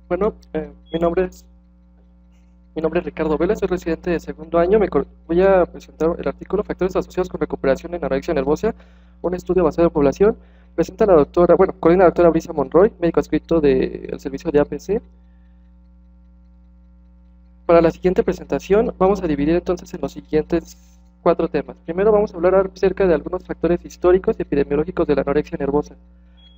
Bueno, mi nombre es Ricardo Vélez, soy residente de segundo año. Voy a presentar el artículo Factores asociados con recuperación en anorexia nervosa, un estudio basado en población. Presenta la doctora, coordina la doctora Brisa Monroy, médico adscrito del servicio de APC. Para la siguiente presentación vamos a dividir entonces en los siguientes 4 temas. Primero vamos a hablar acerca de algunos factores históricos y epidemiológicos de la anorexia nervosa.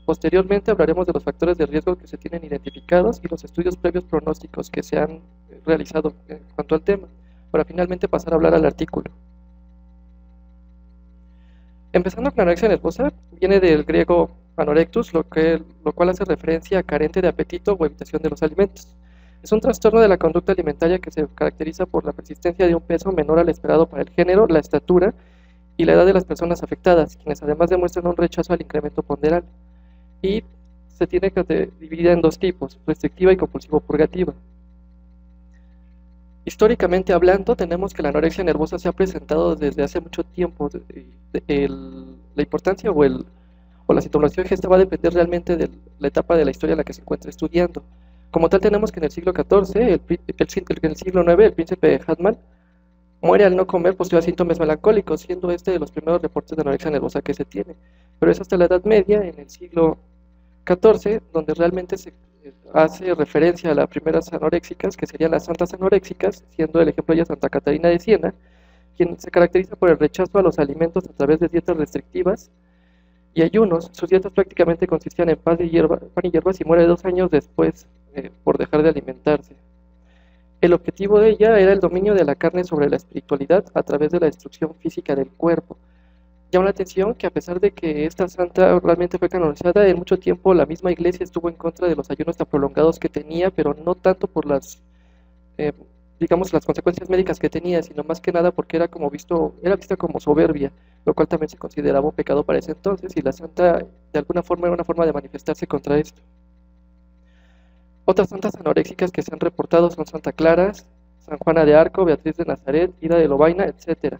Posteriormente hablaremos de los factores de riesgo que se tienen identificados y los estudios previos pronósticos que se han realizado en cuanto al tema, para finalmente pasar a hablar al artículo. Empezando con la anorexia nervosa, viene del griego anorectus, lo cual hace referencia a carente de apetito o evitación de los alimentos. Es un trastorno de la conducta alimentaria que se caracteriza por la persistencia de un peso menor al esperado para el género, la estatura y la edad de las personas afectadas, quienes además demuestran un rechazo al incremento ponderal. Y se tiene que dividir en 2 tipos, restrictiva y compulsivo-purgativa. Históricamente hablando, tenemos que la anorexia nervosa se ha presentado desde hace mucho tiempo. La importancia o la situación que esta va a depender realmente de la etapa de la historia en la que se encuentra estudiando. Como tal, tenemos que en el siglo XIV, en el siglo IX, el príncipe Hadman muere al no comer posterior a síntomas melancólicos, siendo este de los primeros reportes de anorexia nervosa que se tiene. Pero es hasta la Edad Media, en el siglo XIV, donde realmente se hace referencia a las primeras anoréxicas, que serían las santas anoréxicas, siendo el ejemplo ya Santa Catarina de Siena, quien se caracteriza por el rechazo a los alimentos a través de dietas restrictivas y ayunos. Sus dietas prácticamente consistían en pan y hierbas y muere 2 años después por dejar de alimentarse. El objetivo de ella era el dominio de la carne sobre la espiritualidad a través de la destrucción física del cuerpo. Llama la atención que a pesar de que esta santa realmente fue canonizada, en mucho tiempo la misma iglesia estuvo en contra de los ayunos tan prolongados que tenía, pero no tanto por las consecuencias médicas que tenía, sino más que nada porque era vista como soberbia, lo cual también se consideraba un pecado para ese entonces, y la santa de alguna forma era una forma de manifestarse contra esto. Otras santas anoréxicas que se han reportado son Santa Clara, San Juana de Arco, Beatriz de Nazaret, Ida de Lovaina, etc.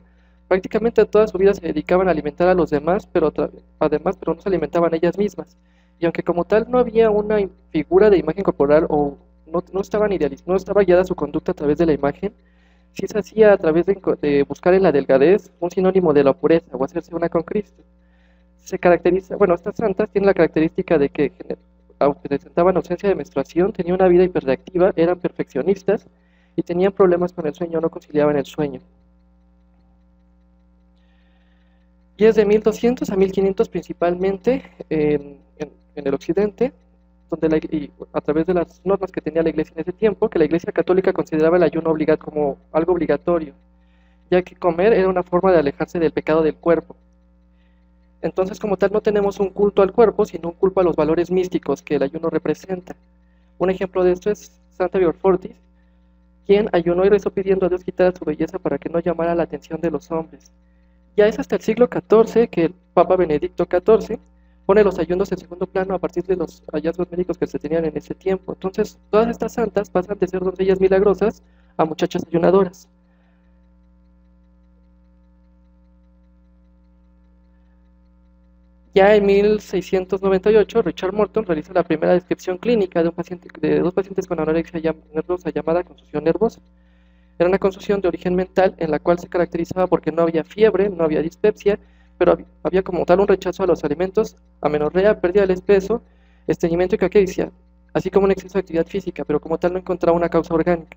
Prácticamente toda su vida se dedicaban a alimentar a los demás, pero no se alimentaban ellas mismas. Y aunque como tal no había una figura de imagen corporal o no estaba guiada su conducta a través de la imagen, sí se hacía a través de buscar en la delgadez un sinónimo de la pureza o hacerse una con Cristo. Estas santas tienen la característica de que, aunque presentaban ausencia de menstruación, tenían una vida hiperreactiva, eran perfeccionistas y tenían problemas con el sueño, no conciliaban el sueño. Y es de 1200 a 1500 principalmente en el occidente, donde a través de las normas que tenía la iglesia en ese tiempo, que la iglesia católica consideraba el ayuno como algo obligatorio, ya que comer era una forma de alejarse del pecado del cuerpo. Entonces, como tal, no tenemos un culto al cuerpo, sino un culto a los valores místicos que el ayuno representa. Un ejemplo de esto es Santa Fortis, quien ayunó y rezó pidiendo a Dios quitar su belleza para que no llamara la atención de los hombres. Ya es hasta el siglo XIV que el Papa Benedicto XIV pone los ayunos en segundo plano a partir de los hallazgos médicos que se tenían en ese tiempo. Entonces, todas estas santas pasan de ser doncellas milagrosas a muchachas ayunadoras. Ya en 1698, Richard Morton realiza la primera descripción clínica de 2 pacientes con anorexia nervosa llamada contusión nervosa. Era una contusión de origen mental en la cual se caracterizaba porque no había fiebre, no había dispepsia, pero había como tal un rechazo a los alimentos, amenorrea, pérdida del peso, estreñimiento y caquexia, así como un exceso de actividad física, pero como tal no encontraba una causa orgánica.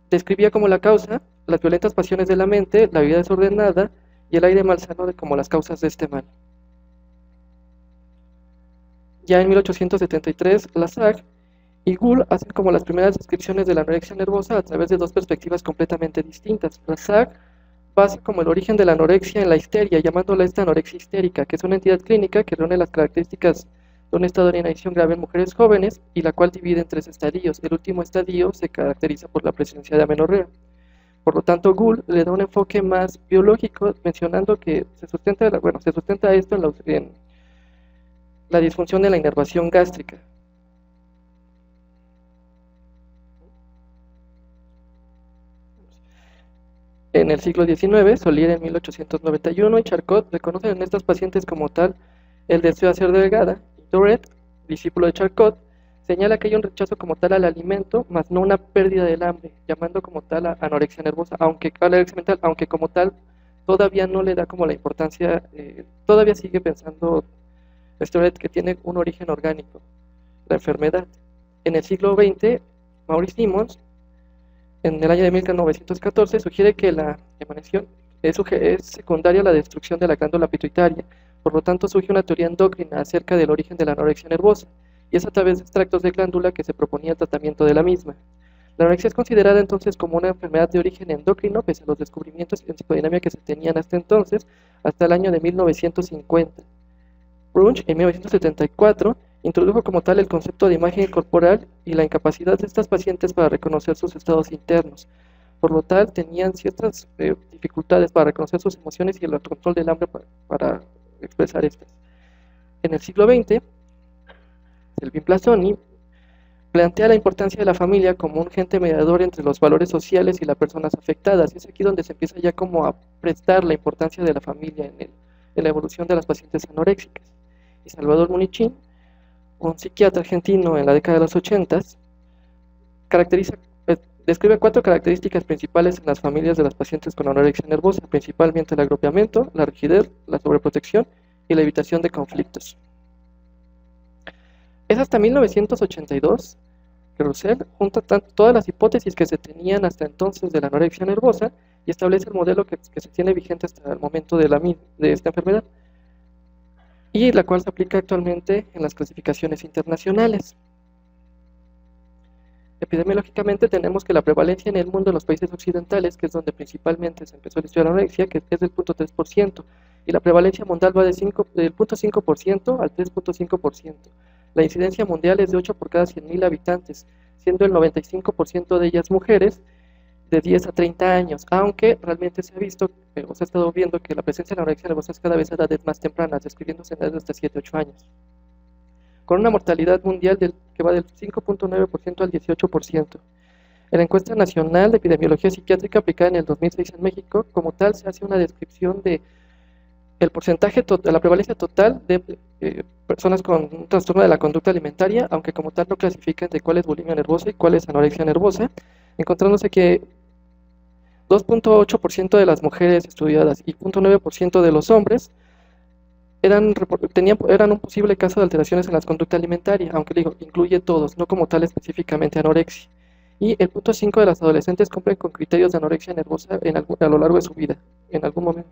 Describía como la causa las violentas pasiones de la mente, la vida desordenada y el aire malsano como las causas de este mal. Ya en 1873, Lassagne y Gould hacen como las primeras descripciones de la anorexia nervosa a través de 2 perspectivas completamente distintas. Lassagne basa como el origen de la anorexia en la histeria, llamándola esta anorexia histérica, que es una entidad clínica que reúne las características de un estado de inanición grave en mujeres jóvenes y la cual divide en 3 estadios. El último estadio se caracteriza por la presencia de amenorrea. Por lo tanto, Gould le da un enfoque más biológico, mencionando que se sustenta esto en la disfunción de la inervación gástrica. En el siglo XIX, Solier en 1891 y Charcot reconocen en estas pacientes como tal el deseo de hacer delgada. Tourette, discípulo de Charcot, señala que hay un rechazo como tal al alimento, más no una pérdida del hambre, llamando como tal a anorexia nervosa, aunque como tal todavía no le da como la importancia, todavía sigue pensando Tourette que tiene un origen orgánico, la enfermedad. En el siglo XX, Maurice Simmons, en el año de 1914, sugiere que la emanación es secundaria a la destrucción de la glándula pituitaria. Por lo tanto, surge una teoría endocrina acerca del origen de la anorexia nervosa, y es a través de extractos de glándula que se proponía el tratamiento de la misma. La anorexia es considerada entonces como una enfermedad de origen endocrino, pese a los descubrimientos en psicodinamia que se tenían hasta entonces, hasta el año de 1950. Brunch, en 1974, introdujo como tal el concepto de imagen corporal y la incapacidad de estas pacientes para reconocer sus estados internos. Por lo tal, tenían ciertas dificultades para reconocer sus emociones y el control del hambre para expresar estas. En el siglo XX, Selvin Plasoni plantea la importancia de la familia como un agente mediador entre los valores sociales y las personas afectadas. Y es aquí donde se empieza ya como a prestar la importancia de la familia en la evolución de las pacientes anoréxicas. Y Salvador Munichín, un psiquiatra argentino en la década de los 80, describe 4 características principales en las familias de las pacientes con anorexia nervosa, principalmente el agropiamiento, la rigidez, la sobreprotección y la evitación de conflictos. Es hasta 1982 que Russell junta todas las hipótesis que se tenían hasta entonces de la anorexia nervosa y establece el modelo que se tiene vigente hasta el momento de esta enfermedad, y la cual se aplica actualmente en las clasificaciones internacionales. Epidemiológicamente tenemos que la prevalencia en el mundo en los países occidentales, que es donde principalmente se empezó a estudiar la anorexia, que es del 0.3%, y la prevalencia mundial va del 0.5% al 3.5%. La incidencia mundial es de 8 por cada 100.000 habitantes, siendo el 95% de ellas mujeres de 10 a 30 años, aunque realmente se ha visto, o se ha estado viendo que la presencia de la anorexia nervosa es cada vez a edades más tempranas, describiéndose en edades de hasta 7 a 8 años, con una mortalidad mundial que va del 5.9% al 18%. En la encuesta nacional de epidemiología psiquiátrica aplicada en el 2006 en México, como tal, se hace una descripción de el porcentaje de la prevalencia total de personas con un trastorno de la conducta alimentaria, aunque como tal no clasifican de cuál es bulimia nervosa y cuál es anorexia nervosa, encontrándose que 2.8% de las mujeres estudiadas y 0.9% de los hombres eran un posible caso de alteraciones en la conducta alimentaria, aunque digo, incluye todos, no como tal específicamente anorexia. Y el 0.5% de las adolescentes cumplen con criterios de anorexia nervosa a lo largo de su vida, en algún momento.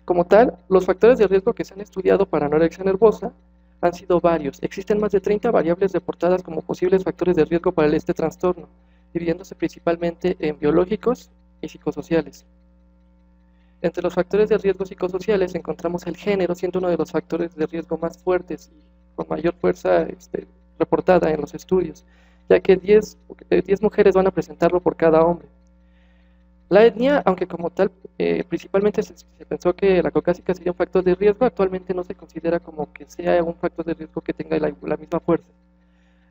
Como tal, los factores de riesgo que se han estudiado para anorexia nervosa han sido varios. Existen más de 30 variables reportadas como posibles factores de riesgo para este trastorno, dividiéndose principalmente en biológicos y psicosociales. Entre los factores de riesgo psicosociales encontramos el género, siendo uno de los factores de riesgo más fuertes y con mayor fuerza reportada en los estudios, ya que 10 mujeres van a presentarlo por cada hombre. La etnia, aunque como tal, principalmente se pensó que la caucásica sería un factor de riesgo, actualmente no se considera como que sea un factor de riesgo que tenga la misma fuerza.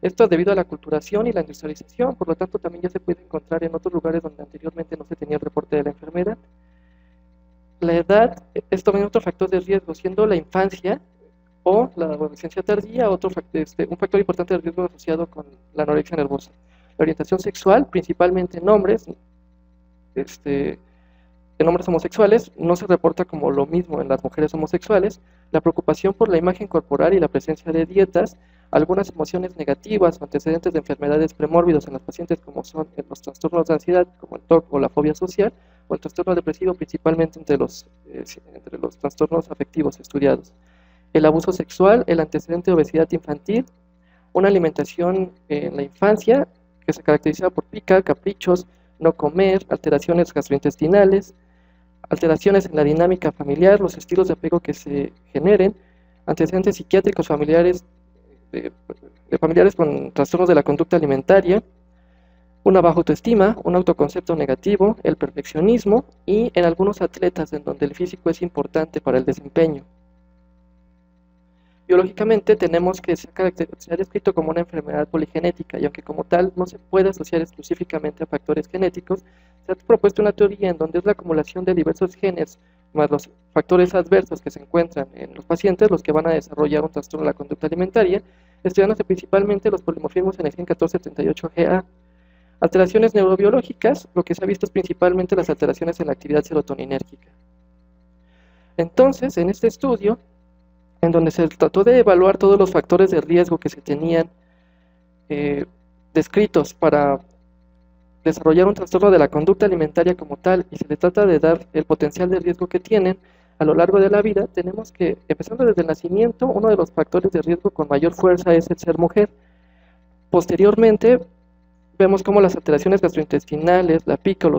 Esto debido a la aculturación y la industrialización, por lo tanto también ya se puede encontrar en otros lugares donde anteriormente no se tenía el reporte de la enfermedad. La edad es también otro factor de riesgo, siendo la infancia o la adolescencia tardía un factor importante de riesgo asociado con la anorexia nervosa. La orientación sexual, principalmente en hombres homosexuales, no se reporta como lo mismo en las mujeres homosexuales. La preocupación por la imagen corporal y la presencia de dietas, algunas emociones negativas o antecedentes de enfermedades premórbidos en las pacientes, como son los trastornos de ansiedad, como el TOC o la fobia social, o el trastorno depresivo, principalmente entre los trastornos afectivos estudiados. El abuso sexual, el antecedente de obesidad infantil, una alimentación en la infancia que se caracteriza por pica, caprichos, no comer, alteraciones gastrointestinales, alteraciones en la dinámica familiar, los estilos de apego que se generen, antecedentes psiquiátricos familiares, familiares con trastornos de la conducta alimentaria, una baja autoestima, un autoconcepto negativo, el perfeccionismo y en algunos atletas en donde el físico es importante para el desempeño. Biológicamente tenemos que se ha descrito como una enfermedad poligenética y aunque como tal no se puede asociar específicamente a factores genéticos, se ha propuesto una teoría en donde es la acumulación de diversos genes más los factores adversos que se encuentran en los pacientes los que van a desarrollar un trastorno de la conducta alimentaria, estudiándose principalmente los polimorfismos en el gen 1478GA. Alteraciones neurobiológicas, lo que se ha visto es principalmente las alteraciones en la actividad serotoninérgica. Entonces, en este estudio, en donde se trató de evaluar todos los factores de riesgo que se tenían descritos para desarrollar un trastorno de la conducta alimentaria como tal, y se le trata de dar el potencial de riesgo que tienen a lo largo de la vida, tenemos que, empezando desde el nacimiento, uno de los factores de riesgo con mayor fuerza es el ser mujer. Posteriormente, vemos cómo las alteraciones gastrointestinales, la pica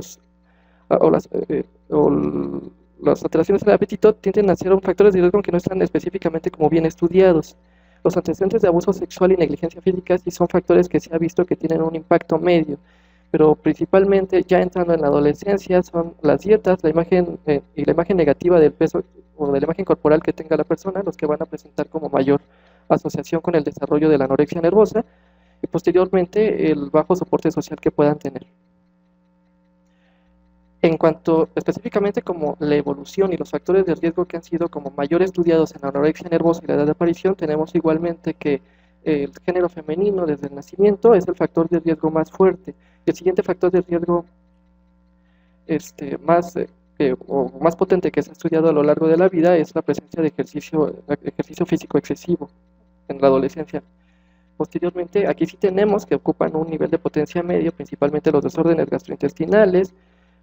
las alteraciones del apetito tienden a ser factores de riesgo que no están específicamente como bien estudiados. Los antecedentes de abuso sexual y negligencia física sí son factores que se ha visto que tienen un impacto medio, pero principalmente ya entrando en la adolescencia son las dietas, la imagen y la imagen negativa del peso o de la imagen corporal que tenga la persona, los que van a presentar como mayor asociación con el desarrollo de la anorexia nervosa y posteriormente el bajo soporte social que puedan tener. En cuanto específicamente como la evolución y los factores de riesgo que han sido como mayor estudiados en la anorexia nervosa y la edad de aparición, tenemos igualmente que el género femenino desde el nacimiento es el factor de riesgo más fuerte. El siguiente factor de riesgo más potente que se ha estudiado a lo largo de la vida es la presencia de ejercicio físico excesivo en la adolescencia. Posteriormente, aquí sí tenemos que ocupan un nivel de potencia medio, principalmente los desórdenes gastrointestinales,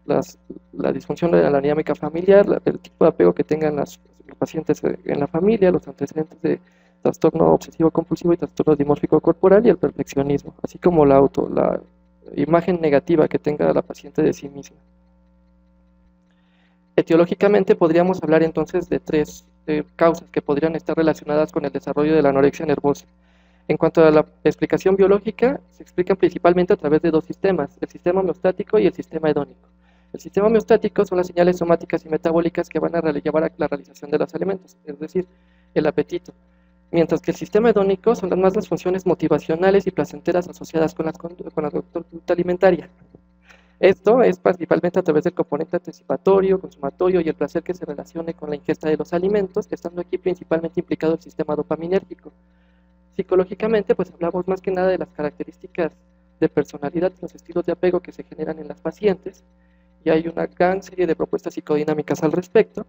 la disfunción de la dinámica familiar, el tipo de apego que tengan los pacientes en la familia, los antecedentes de trastorno obsesivo compulsivo y trastorno dimórfico corporal y el perfeccionismo, así como la imagen negativa que tenga la paciente de sí misma. Etiológicamente podríamos hablar entonces de tres causas que podrían estar relacionadas con el desarrollo de la anorexia nervosa. En cuanto a la explicación biológica, se explican principalmente a través de dos sistemas, el sistema homeostático y el sistema hedónico. El sistema homeostático son las señales somáticas y metabólicas que van a llevar a la realización de los alimentos, es decir, el apetito. Mientras que el sistema hedónico son más las funciones motivacionales y placenteras asociadas con la conducta alimentaria. Esto es principalmente a través del componente anticipatorio, consumatorio y el placer que se relacione con la ingesta de los alimentos, estando aquí principalmente implicado el sistema dopaminérgico. Psicológicamente, pues hablamos más que nada de las características de personalidad y los estilos de apego que se generan en las pacientes, y hay una gran serie de propuestas psicodinámicas al respecto,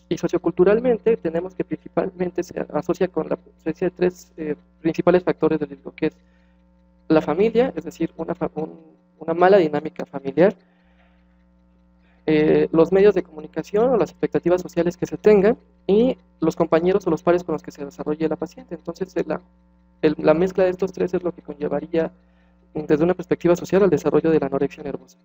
y socioculturalmente tenemos que principalmente se asocia con la presencia de tres principales factores de riesgo, que es la familia, es decir, una mala dinámica familiar, los medios de comunicación o las expectativas sociales que se tengan y los compañeros o los pares con los que se desarrolle la paciente. Entonces la mezcla de estos tres es lo que conllevaría desde una perspectiva social al desarrollo de la anorexia nervosa.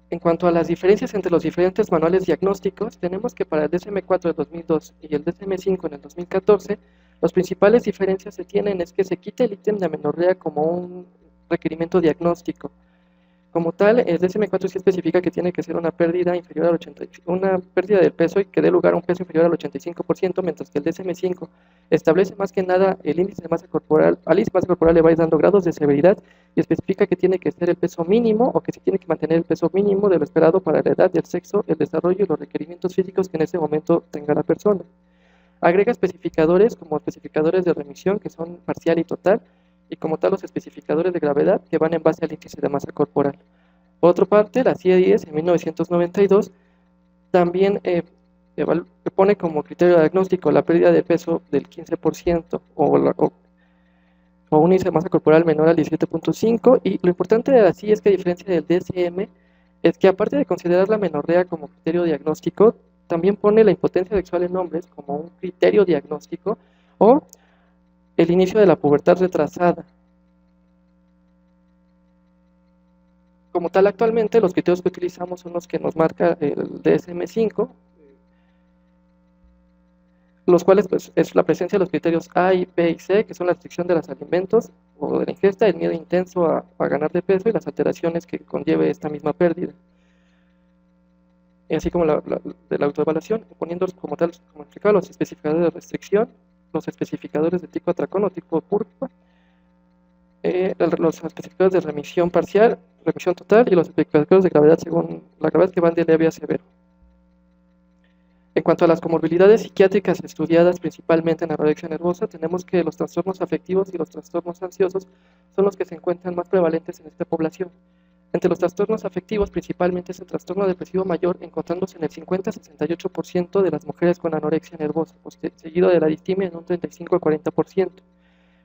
En cuanto a las diferencias entre los diferentes manuales diagnósticos, tenemos que para el DSM-4 del 2002 y el DSM-5 en el 2014, las principales diferencias se tienen es que se quita el ítem de amenorrea como un requerimiento diagnóstico. Como tal, el DSM-4 sí especifica que tiene que ser una pérdida inferior al una pérdida del peso y que dé lugar a un peso inferior al 85%, mientras que el DSM-5 establece más que nada el índice de masa corporal. Al índice de masa corporal le va dando grados de severidad y especifica que tiene que ser el peso mínimo o que se tiene que mantener el peso mínimo de lo esperado para la edad, el sexo, el desarrollo y los requerimientos físicos que en ese momento tenga la persona. Agrega especificadores como especificadores de remisión que son parcial y total, y como tal los especificadores de gravedad que van en base al índice de masa corporal. Por otra parte, la CIE-10 en 1992 también pone como criterio diagnóstico la pérdida de peso del 15% o un índice de masa corporal menor al 17.5, y lo importante de la CIE es que a diferencia del DSM, es que aparte de considerar la menorrea como criterio diagnóstico, también pone la impotencia sexual en hombres como un criterio diagnóstico o el inicio de la pubertad retrasada. Como tal, actualmente los criterios que utilizamos son los que nos marca el DSM-5, los cuales pues, es la presencia de los criterios A, B y C, que son la restricción de los alimentos, o de la ingesta, el miedo intenso a ganar de peso y las alteraciones que conlleve esta misma pérdida, y así como de la autoevaluación, poniendo como tal, como explicaba, los especificadores de restricción, los especificadores de tipo atracón o tipo purga, los especificadores de remisión parcial, remisión total y los especificadores de gravedad según la gravedad que van de leve a severo. En cuanto a las comorbilidades psiquiátricas estudiadas principalmente en anorexia nervosa, tenemos que los trastornos afectivos y los trastornos ansiosos son los que se encuentran más prevalentes en esta población. Entre los trastornos afectivos, principalmente es el trastorno depresivo mayor, encontrándose en el 50-68% de las mujeres con anorexia nervosa, seguido de la distimia en un 35-40%.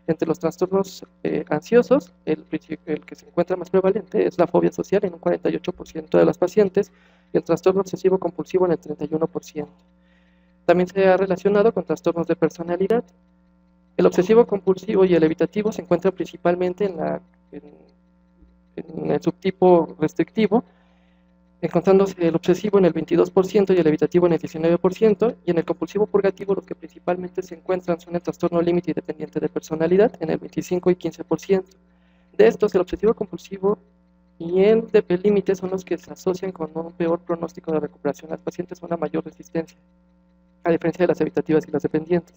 Entre los trastornos ansiosos, el que se encuentra más prevalente es la fobia social en un 48% de las pacientes y el trastorno obsesivo compulsivo en el 31%. También se ha relacionado con trastornos de personalidad. El obsesivo compulsivo y el evitativo se encuentran principalmente en el subtipo restrictivo, encontrándose el obsesivo en el 22% y el evitativo en el 19%, y en el compulsivo purgativo los que principalmente se encuentran son el trastorno límite y dependiente de personalidad en el 25 y 15%. De estos, el obsesivo compulsivo y el de límite son los que se asocian con un peor pronóstico de recuperación. Las pacientes con una mayor resistencia, a diferencia de las evitativas y las dependientes.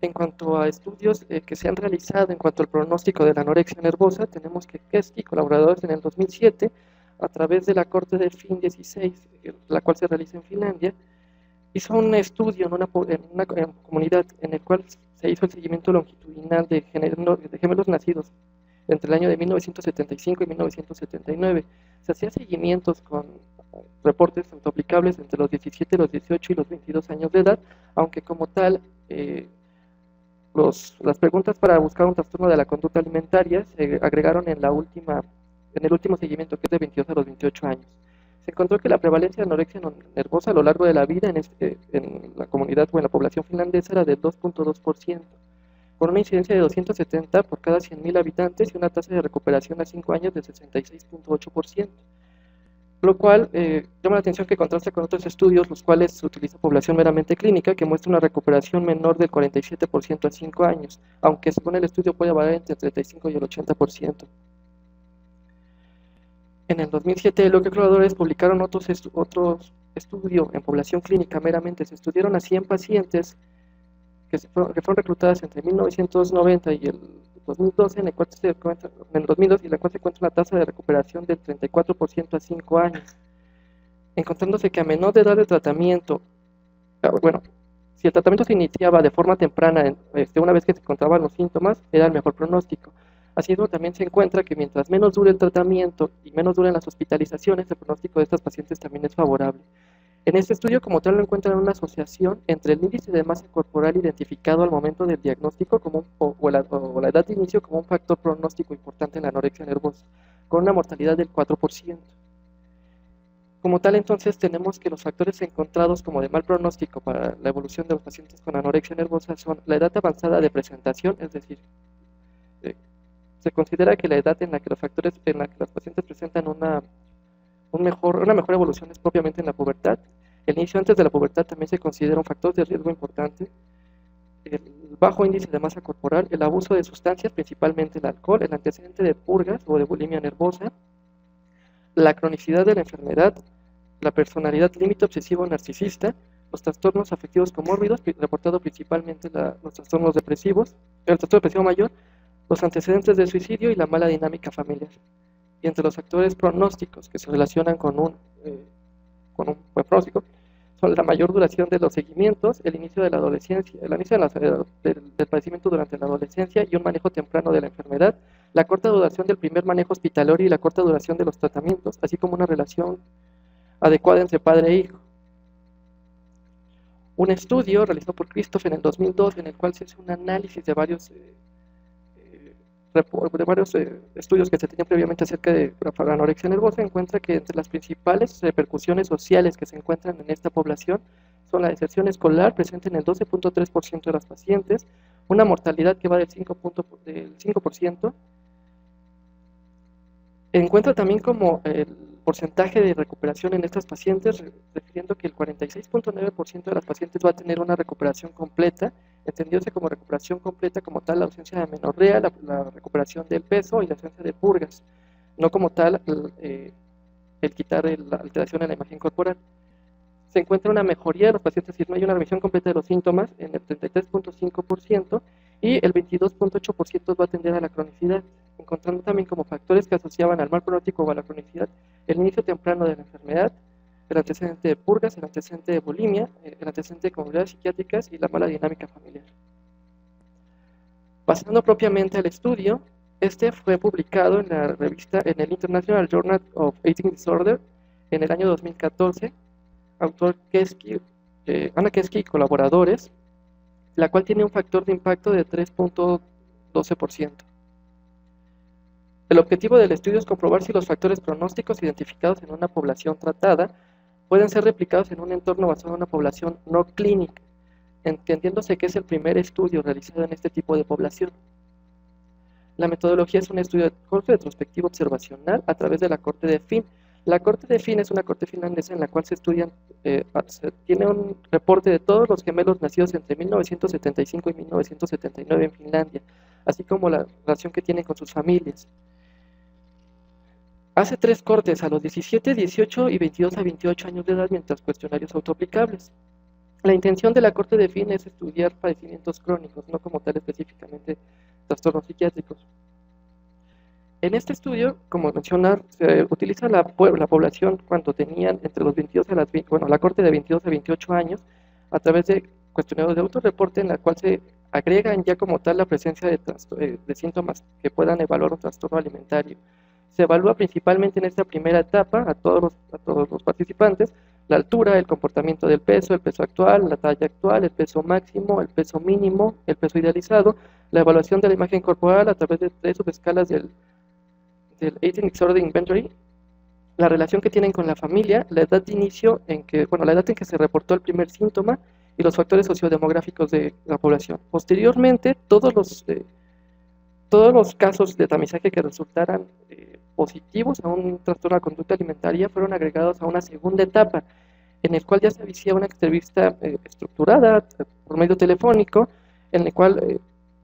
En cuanto a estudios que se han realizado en cuanto al pronóstico de la anorexia nervosa, tenemos que Keski, colaboradores en el 2007, a través de la Corte de FIN 16, la cual se realiza en Finlandia, hizo un estudio en una comunidad en el cual se hizo el seguimiento longitudinal de gemelos nacidos entre el año de 1975 y 1979. Se hacía seguimientos con reportes autoaplicables entre los 17, los 18 y los 22 años de edad, aunque como tal las preguntas para buscar un trastorno de la conducta alimentaria se agregaron en el último seguimiento, que es de 22 a los 28 años. Se encontró que la prevalencia de anorexia nervosa a lo largo de la vida en la comunidad o en la población finlandesa era del 2.2%, con una incidencia de 270 por cada 100.000 habitantes y una tasa de recuperación a 5 años de 66.8%. Lo cual llama la atención que contrasta con otros estudios, los cuales se utiliza población meramente clínica, que muestra una recuperación menor del 47% a 5 años, aunque según el estudio puede variar entre el 35 y el 80%. En el 2007, los colaboradores publicaron otros estudios en población clínica meramente. Se estudiaron a 100 pacientes que fueron reclutadas entre 1990 y el 2012, en el cual se encuentra una tasa de recuperación del 34% a 5 años, encontrándose que a menor de edad de tratamiento, si el tratamiento se iniciaba de forma temprana, una vez que se encontraban los síntomas, era el mejor pronóstico. Así como también se encuentra que mientras menos dure el tratamiento y menos duren las hospitalizaciones, el pronóstico de estas pacientes también es favorable. En este estudio, como tal, no encuentran una asociación entre el índice de masa corporal identificado al momento del diagnóstico o la edad de inicio como un factor pronóstico importante en la anorexia nervosa, con una mortalidad del 4%. Como tal, entonces, tenemos que los factores encontrados como de mal pronóstico para la evolución de los pacientes con anorexia nervosa son la edad avanzada de presentación, es decir, se considera que la edad en la que los pacientes presentan una mejor evolución es propiamente en la pubertad. El inicio antes de la pubertad también se considera un factor de riesgo importante. El bajo índice de masa corporal, el abuso de sustancias, principalmente el alcohol, el antecedente de purgas o de bulimia nervosa, la cronicidad de la enfermedad, la personalidad límite obsesivo narcisista, los trastornos afectivos comórbidos, reportado principalmente los trastornos depresivos, el trastorno depresivo mayor, los antecedentes de suicidio y la mala dinámica familiar. Y entre los factores pronósticos que se relacionan con un buen pronóstico son la mayor duración de los seguimientos, el inicio de la adolescencia, el inicio del padecimiento durante la adolescencia y un manejo temprano de la enfermedad, la corta duración del primer manejo hospitalario y la corta duración de los tratamientos, así como una relación adecuada entre padre e hijo. Un estudio realizado por Christoph en el 2002, en el cual se hizo un análisis de varios estudios que se tenían previamente acerca de la anorexia nervosa, encuentra que entre las principales repercusiones sociales que se encuentran en esta población son la deserción escolar, presente en el 12.3% de las pacientes, una mortalidad que va del 5%, encuentra también como el porcentaje de recuperación en estas pacientes, refiriendo que el 46.9% de las pacientes va a tener una recuperación completa, entendiéndose como recuperación completa como tal la ausencia de amenorrea, la recuperación del peso y la ausencia de purgas, no como tal el quitar la alteración en la imagen corporal. Se encuentra una mejoría de los pacientes, si no hay una remisión completa de los síntomas en el 33.5% y el 22.8% va a tender a la cronicidad, encontrando también como factores que asociaban al mal pronóstico o a la cronicidad el inicio temprano de la enfermedad, el antecedente de purgas, el antecedente de bulimia, el antecedente de comorbilidades psiquiátricas y la mala dinámica familiar. Pasando propiamente al estudio, este fue publicado en la revista, en el International Journal of Eating Disorder en el año 2014, autor Anna Kesky y colaboradores, la cual tiene un factor de impacto de 3.12%. El objetivo del estudio es comprobar si los factores pronósticos identificados en una población tratada pueden ser replicados en un entorno basado en una población no clínica, entendiéndose que es el primer estudio realizado en este tipo de población. La metodología es un estudio de corte retrospectivo observacional a través de la corte de Finn. La corte de Finn es una corte finlandesa en la cual se estudian, tiene un reporte de todos los gemelos nacidos entre 1975 y 1979 en Finlandia, así como la relación que tienen con sus familias. Hace 3 cortes a los 17, 18 y 22 a 28 años de edad mientras cuestionarios autoaplicables. La intención de la corte de Finn es estudiar padecimientos crónicos, no como tal específicamente trastornos psiquiátricos. En este estudio, como mencionar, se utiliza la población cuando tenían entre los 22 a las 20, bueno, la corte de 22 a 28 años, a través de cuestionarios de autorreporte en la cual se agregan ya como tal la presencia de síntomas que puedan evaluar un trastorno alimentario. Se evalúa principalmente en esta primera etapa a todos los participantes la altura, el comportamiento del peso, el peso actual, la talla actual, el peso máximo, el peso mínimo, el peso idealizado, la evaluación de la imagen corporal a través de 3 subescalas del Eating Disorder Inventory, la relación que tienen con la familia, la edad de inicio la edad en que se reportó el primer síntoma y los factores sociodemográficos de la población. Posteriormente, todos los casos de tamizaje que resultaran positivos a un trastorno de conducta alimentaria fueron agregados a una segunda etapa, en el cual ya se hacía una entrevista estructurada por medio telefónico, en el cual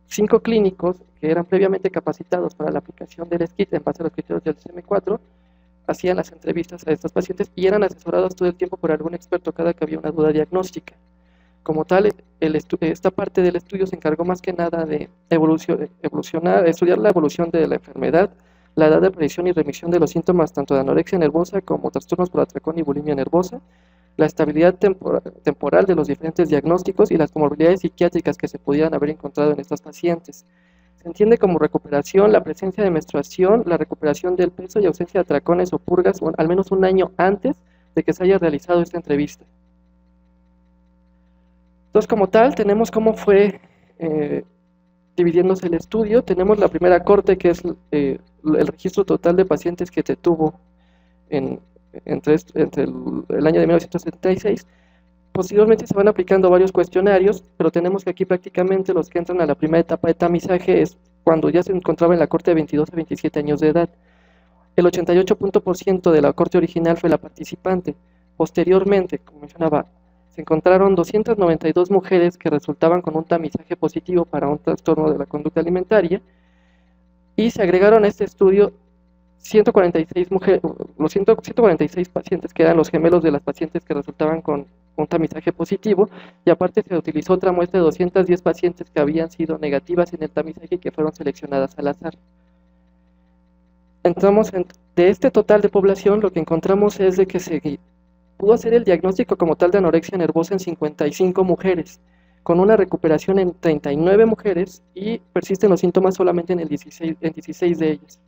5 clínicos que eran previamente capacitados para la aplicación del SCIT en base a los criterios del CM4 hacían las entrevistas a estos pacientes y eran asesorados todo el tiempo por algún experto cada que había una duda diagnóstica. Como tal, esta parte del estudio se encargó más que nada de estudiar la evolución de la enfermedad, la edad de aparición y remisión de los síntomas tanto de anorexia nervosa como trastornos por atracón y bulimia nervosa, la estabilidad temporal de los diferentes diagnósticos y las comorbilidades psiquiátricas que se pudieran haber encontrado en estos pacientes. Se entiende como recuperación la presencia de menstruación, la recuperación del peso y ausencia de atracones o purgas al menos un año antes de que se haya realizado esta entrevista. Entonces, como tal, tenemos cómo fue dividiéndose el estudio. Tenemos la primera corte, que es el registro total de pacientes que se tuvo entre el año de 1976. Posteriormente se van aplicando varios cuestionarios, pero tenemos que aquí prácticamente los que entran a la primera etapa de tamizaje es cuando ya se encontraba en la corte de 22 a 27 años de edad. El 88% de la corte original fue la participante. Posteriormente, como mencionaba, se encontraron 292 mujeres que resultaban con un tamizaje positivo para un trastorno de la conducta alimentaria y se agregaron a este estudio 146 pacientes que eran los gemelos de las pacientes que resultaban con un tamizaje positivo, y aparte se utilizó otra muestra de 210 pacientes que habían sido negativas en el tamizaje y que fueron seleccionadas al azar. De este total de población, lo que encontramos es de que se pudo hacer el diagnóstico como tal de anorexia nervosa en 55 mujeres, con una recuperación en 39 mujeres y persisten los síntomas solamente en 16 de ellas.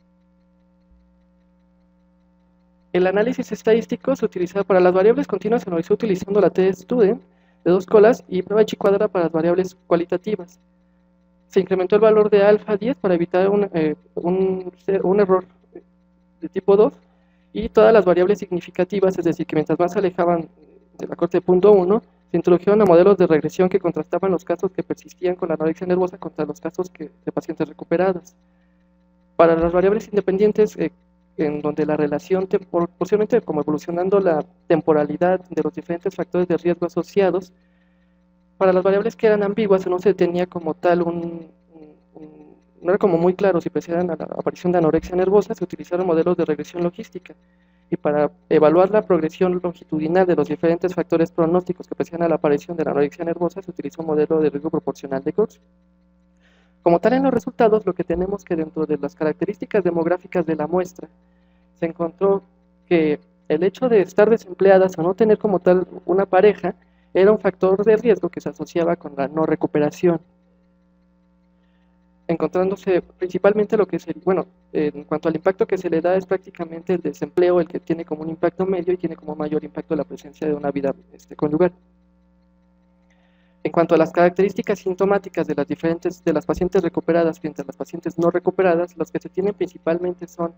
El análisis estadístico se utiliza para las variables continuas, se analizó utilizando la T-Student de 2 colas y prueba de Chi-cuadra para las variables cualitativas. Se incrementó el valor de alfa 10 para evitar un error de tipo 2 y todas las variables significativas, es decir, que mientras más se alejaban de la corte de punto 1, se introdujeron a modelos de regresión que contrastaban los casos que persistían con la anorexia nervosa contra los casos de pacientes recuperados. Para las variables independientes, en donde la relación, posiblemente como evolucionando la temporalidad de los diferentes factores de riesgo asociados, Para las variables que eran ambiguas no se tenía como tal no era como muy claro si precedían a la aparición de anorexia nervosa, se utilizaron modelos de regresión logística. Y para evaluar la progresión longitudinal de los diferentes factores pronósticos que preceden a la aparición de la anorexia nervosa, se utilizó un modelo de riesgo proporcional de Cox. Como tal, en los resultados, lo que tenemos que dentro de las características demográficas de la muestra, se encontró que el hecho de estar desempleadas o no tener como tal una pareja era un factor de riesgo que se asociaba con la no recuperación, encontrándose principalmente lo que sería, bueno, en cuanto al impacto que se le da es prácticamente el desempleo el que tiene como un impacto medio y tiene como mayor impacto la presencia de una vida conyugal. En cuanto a las características sintomáticas de las pacientes recuperadas frente a las pacientes no recuperadas, las que se tienen principalmente son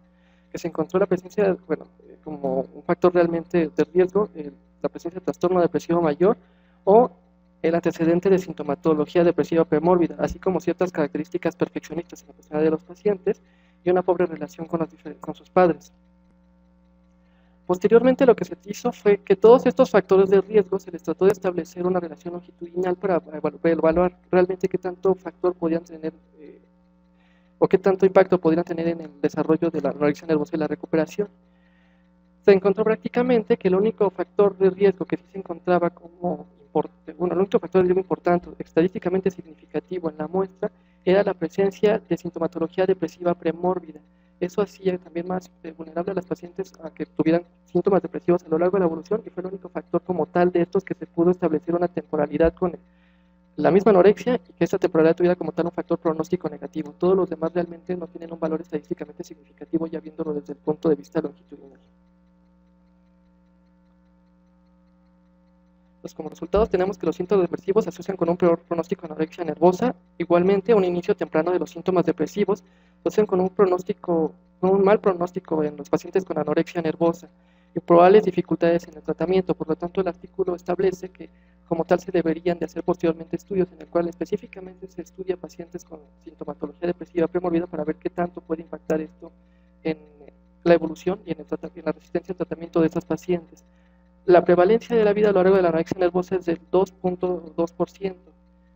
que se encontró la presencia, bueno, como un factor realmente de riesgo, la presencia de trastorno depresivo mayor o el antecedente de sintomatología depresiva premórbida, así como ciertas características perfeccionistas en la personalidad de los pacientes y una pobre relación con sus padres. Posteriormente lo que se hizo fue que todos estos factores de riesgo se les trató de establecer una relación longitudinal para evaluar realmente qué tanto factor podían tener o qué tanto impacto podrían tener en el desarrollo de la anorexia nervosa y la recuperación. Se encontró prácticamente que el único factor de riesgo que sí se encontraba como el único factor de riesgo importante, estadísticamente significativo en la muestra, era la presencia de sintomatología depresiva premórbida. Eso hacía también más vulnerable a las pacientes a que tuvieran síntomas depresivos a lo largo de la evolución y fue el único factor como tal de estos que se pudo establecer una temporalidad con la misma anorexia y que esta temporalidad tuviera como tal un factor pronóstico negativo. Todos los demás realmente no tienen un valor estadísticamente significativo ya viéndolo desde el punto de vista longitudinal. Pues como resultados tenemos que los síntomas depresivos se asocian con un peor pronóstico de anorexia nervosa. Igualmente, un inicio temprano de los síntomas depresivos se asocian con un mal pronóstico en los pacientes con anorexia nervosa y probables dificultades en el tratamiento. Por lo tanto, el artículo establece que como tal se deberían de hacer posteriormente estudios en el cual específicamente se estudia pacientes con sintomatología depresiva premorbida para ver qué tanto puede impactar esto en la evolución y en la resistencia al tratamiento de estos pacientes. La prevalencia de la vida a lo largo de la anorexia nervosa es del 2.2%,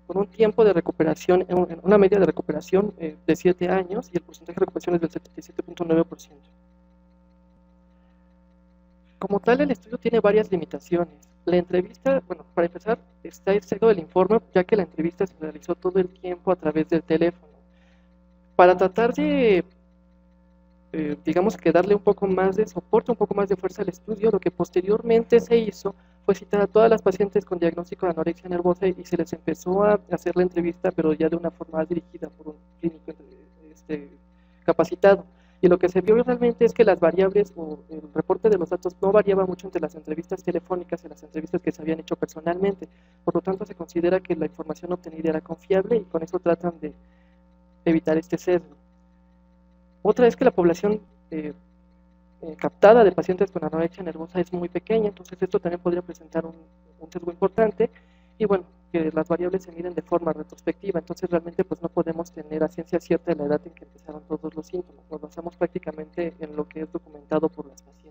con un tiempo de recuperación, una media de recuperación de 7 años y el porcentaje de recuperación es del 77.9%. Como tal, el estudio tiene varias limitaciones. La entrevista, bueno, para empezar, está exceso del informe, ya que la entrevista se realizó todo el tiempo a través del teléfono. Para tratar de digamos que darle un poco más de soporte, un poco más de fuerza al estudio, lo que posteriormente se hizo fue citar a todas las pacientes con diagnóstico de anorexia nervosa y se les empezó a hacer la entrevista, pero ya de una forma más dirigida por un clínico capacitado. Y lo que se vio realmente es que las variables o el reporte de los datos no variaba mucho entre las entrevistas telefónicas y las entrevistas que se habían hecho personalmente. Por lo tanto, se considera que la información obtenida era confiable y con eso tratan de evitar este sesgo. Otra es que la población captada de pacientes con anorexia nervosa es muy pequeña, entonces esto también podría presentar un sesgo importante y bueno, que las variables se miden de forma retrospectiva, entonces realmente pues no podemos tener a ciencia cierta la edad en que empezaron todos los síntomas, nos basamos prácticamente en lo que es documentado por las pacientes.